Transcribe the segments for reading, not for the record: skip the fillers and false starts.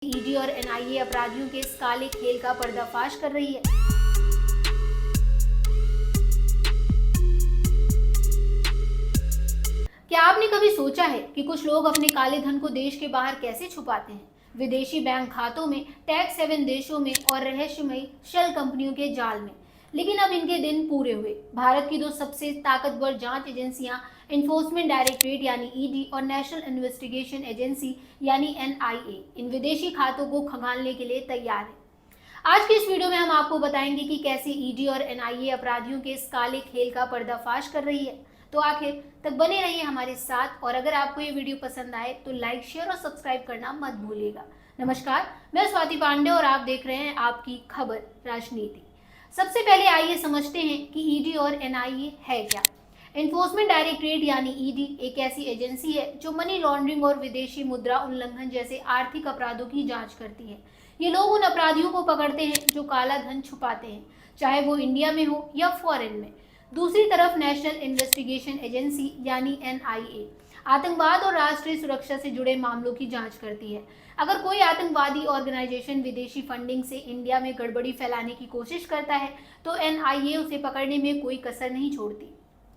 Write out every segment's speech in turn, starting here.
ED और NIA अपराधियों के इस काले खेल का पर्दाफाश कर रही है। क्या आपने कभी सोचा है कि कुछ लोग अपने काले धन को देश के बाहर कैसे छुपाते हैं? विदेशी बैंक खातों में, टैक्स हेवन देशों में और रहस्यमयी शेल कंपनियों के जाल में। लेकिन अब इनके दिन पूरे हुए। भारत की दो सबसे ताकतवर जांच एजेंसियां इन्फोर्समेंट डायरेक्टरेट यानी ईडी और नेशनल इन्वेस्टिगेशन एजेंसी यानी एनआईए इन विदेशी खातों को खंगालने के लिए तैयार है। आज की इस वीडियो में हम आपको बताएंगे कि कैसे ईडी और एनआईए अपराधियों के इस काले खेल का पर्दाफाश कर रही है। तो आखिर तक बने रहिए हमारे साथ, और अगर आपको ये वीडियो पसंद आए तो लाइक, शेयर और सब्सक्राइब करना मत भूलिएगा। नमस्कार, मैं स्वाति पांडे और आप देख रहे हैं आपकी खबर राजनीति। सबसे पहले आइए समझते हैं कि ईडी और एनआईए है क्या। इन्फोर्समेंट डायरेक्टरेट यानी ईडी एक ऐसी एजेंसी है जो मनी लॉन्ड्रिंग और विदेशी मुद्रा उल्लंघन जैसे आर्थिक अपराधों की जांच करती है। ये लोग उन अपराधियों को पकड़ते हैं जो काला धन छुपाते हैं, चाहे वो इंडिया में हो या फॉरेन में। दूसरी तरफ नेशनल इन्वेस्टिगेशन एजेंसी यानी एनआईए आतंकवाद और राष्ट्रीय सुरक्षा से जुड़े मामलों की जांच करती है। अगर कोई आतंकवादी ऑर्गेनाइजेशन विदेशी फंडिंग से इंडिया में गड़बड़ी फैलाने की कोशिश करता है तो एनआईए उसे पकड़ने में कोई कसर नहीं छोड़ती।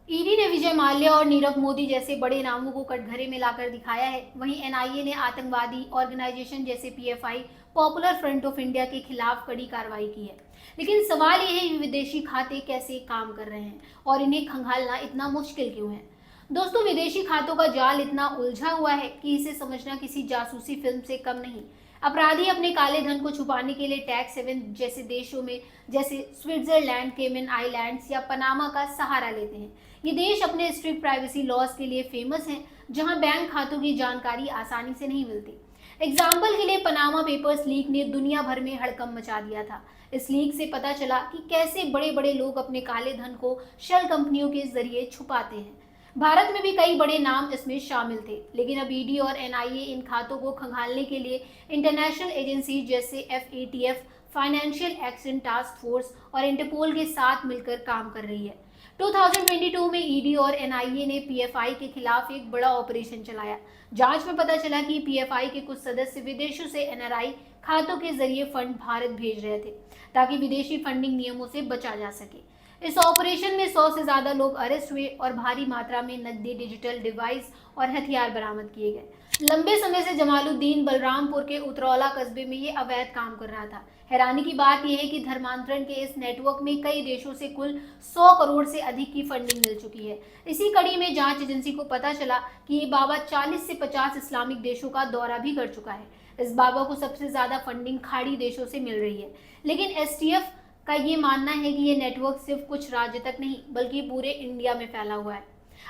ईडी ने विजय माल्या और नीरव मोदी जैसे बड़े नामों को कटघरे में लाकर दिखाया है। वहीं एनआईए ने आतंकवादी ऑर्गेनाइजेशन जैसे PFI, popular front of India के खिलाफ कड़ी कार्रवाई की है। लेकिन सवाल यह है कि विदेशी खाते कैसे काम कर रहे हैं और इन्हें खंगालना इतना मुश्किल क्यों है। दोस्तों, विदेशी खातों का जाल इतना उलझा हुआ है कि इसे समझना किसी जासूसी फिल्म से कम नहीं। अपराधी अपने काले धन को छुपाने के लिए टैक्स हेवन जैसे देशों में, जैसे स्विट्जरलैंड, केमन आइलैंड्स या पनामा का सहारा लेते हैं। ये देश अपने स्ट्रिक्ट प्राइवेसी लॉज के लिए फेमस हैं, जहां बैंक खातों की जानकारी आसानी से नहीं मिलती। एग्जाम्पल के लिए पनामा पेपर्स लीक ने दुनिया भर में हड़कंप मचा दिया था। इस लीक से पता चला कि कैसे बड़े बड़े लोग अपने काले धन को शेल कंपनियों के जरिए छुपाते हैं। भारत में भी कई बड़े नाम इसमें शामिल थे, लेकिन अब ईडी और एनआईए इन खातों को खंगालने के लिए इंटरनेशनल एजेंसी जैसे FATF, financial action task force और इंटरपोल के साथ मिलकर काम कर रही है। 2022 में ईडी और एनआईए ने पीएफआई के खिलाफ एक बड़ा ऑपरेशन चलाया। जांच में पता चला कि पीएफआई के कुछ सदस्य विदेशों से एनआरआई खातों के जरिए फंड भारत भेज रहे थे, ताकि विदेशी फंडिंग नियमों से बचा जा सके। इस ऑपरेशन में 100 से ज्यादा लोग अरेस्ट हुए और भारी मात्रा में नकदी, डिजिटल डिवाइस और हथियार बरामद किए गए। लंबे समय से जमालुद्दीन बलरामपुर के उतरौला कस्बे में ये अवैध काम कर रहा था। हैरानी की बात यह है कि धर्मांतरण के इस नेटवर्क में कई देशों से कुल 100 करोड़ से अधिक की फंडिंग मिल चुकी है। इसी कड़ी में जांच एजेंसी को पता चला कि ये बाबा 40 से 50 इस्लामिक देशों का दौरा भी कर चुका है। इस बाबा को सबसे ज्यादा फंडिंग खाड़ी देशों से मिल रही है। लेकिन एसटीएफ का ये मानना है कि ये नेटवर्क सिर्फ कुछ राज्य तक नहीं बल्कि पूरे इंडिया में फैला हुआ है।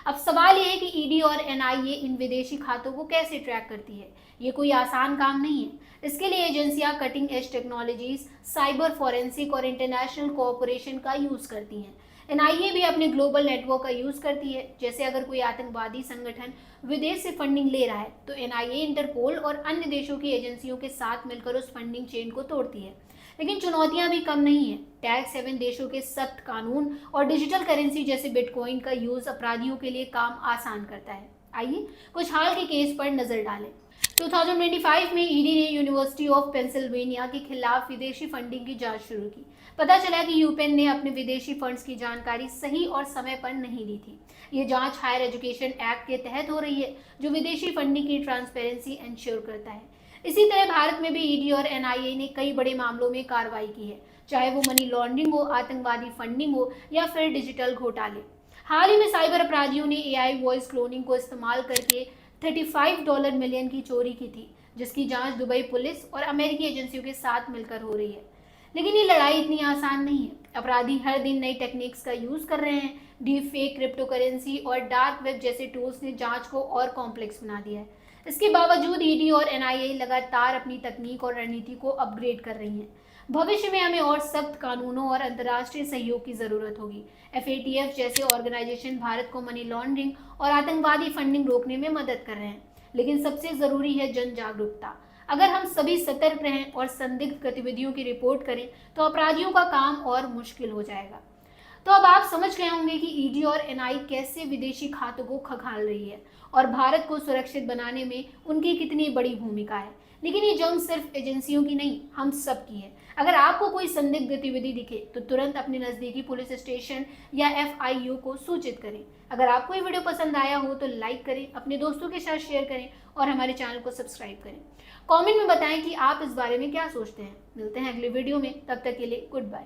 अब सवाल ये है कि ईडी और एनआईए इन विदेशी खातों को कैसे ट्रैक करती है। ये कोई आसान काम नहीं है। इसके लिए एजेंसियां cutting edge technologies, cyber forensic और इंटरनेशनल कोऑपरेशन का यूज करती हैं। एनआईए भी अपने ग्लोबल नेटवर्क का यूज करती है। जैसे अगर कोई आतंकवादी संगठन विदेश से फंडिंग ले रहा है तो एनआईए इंटरपोल और अन्य देशों की एजेंसियों के साथ मिलकर उस फंडिंग चेन को तोड़ती है। लेकिन चुनौतियां भी कम नहीं है। टैक्स हेवन देशों के सख्त कानून और डिजिटल करेंसी जैसे बिटकॉइन का यूज अपराधियों के लिए काम आसान करता है। आइए कुछ हाल के केस पर नजर डालें। 2025 में ईडी ने यूनिवर्सिटी ऑफ पेंसिल्वेनिया के खिलाफ विदेशी फंडिंग की जांच शुरू की। पता चला कि यूपेन ने अपने विदेशी फंड्स की जानकारी सही और समय पर नहीं दी थी। ये जांच हायर एजुकेशन एक्ट के तहत हो रही है, जो विदेशी फंडिंग की ट्रांसपेरेंसी इंश्योर करता है। इसी तरह भारत में भी ईडी और एनआईए ने कई बड़े मामलों में कार्रवाई की है, चाहे वो मनी लॉन्ड्रिंग हो, आतंकवादी फंडिंग हो या फिर डिजिटल घोटाले। हाल ही में साइबर अपराधियों ने एआई वॉइस क्लोनिंग को इस्तेमाल करके $35 मिलियन की चोरी की थी, जिसकी जांच दुबई पुलिस और अमेरिकी एजेंसियों के साथ मिलकर हो रही है। लेकिन ये लड़ाई इतनी आसान नहीं है। अपराधी हर दिन नई टेक्निक्स का यूज कर रहे हैं। डीप फेक, क्रिप्टो करेंसी और डार्क वेब जैसे टूल्स ने जांच को और कॉम्प्लेक्स बना दिया है। इसके बावजूद ईडी और एनआईए लगातार अपनी तकनीक और रणनीति को अपग्रेड कर रही हैं। भविष्य में हमें और सख्त कानूनों और अंतर्राष्ट्रीय सहयोग की जरूरत होगी। एफएटीएफ जैसे ऑर्गेनाइजेशन भारत को मनी लॉन्ड्रिंग और आतंकवादी फंडिंग रोकने में मदद कर रहे हैं, लेकिन सबसे जरूरी है जन जागरूकता। अगर हम सभी सतर्क रहें और संदिग्ध गतिविधियों की रिपोर्ट करें तो अपराधियों का काम और मुश्किल हो जाएगा। तो अब आप समझ गए होंगे कि ईडी और एनआई कैसे विदेशी खातों को खंगाल रही है और भारत को सुरक्षित बनाने में उनकी कितनी बड़ी भूमिका है। लेकिन ये जंग सिर्फ एजेंसियों की नहीं, हम सब की है। अगर आपको कोई संदिग्ध गतिविधि दिखे तो तुरंत अपने नजदीकी पुलिस स्टेशन या FIU को सूचित करें। अगर आपको ये वीडियो पसंद आया हो तो लाइक करें, अपने दोस्तों के साथ शेयर करें और हमारे चैनल को सब्सक्राइब करें। कमेंट में बताएं कि आप इस बारे में क्या सोचते हैं। मिलते हैं अगले वीडियो में, तब तक के लिए गुड बाय।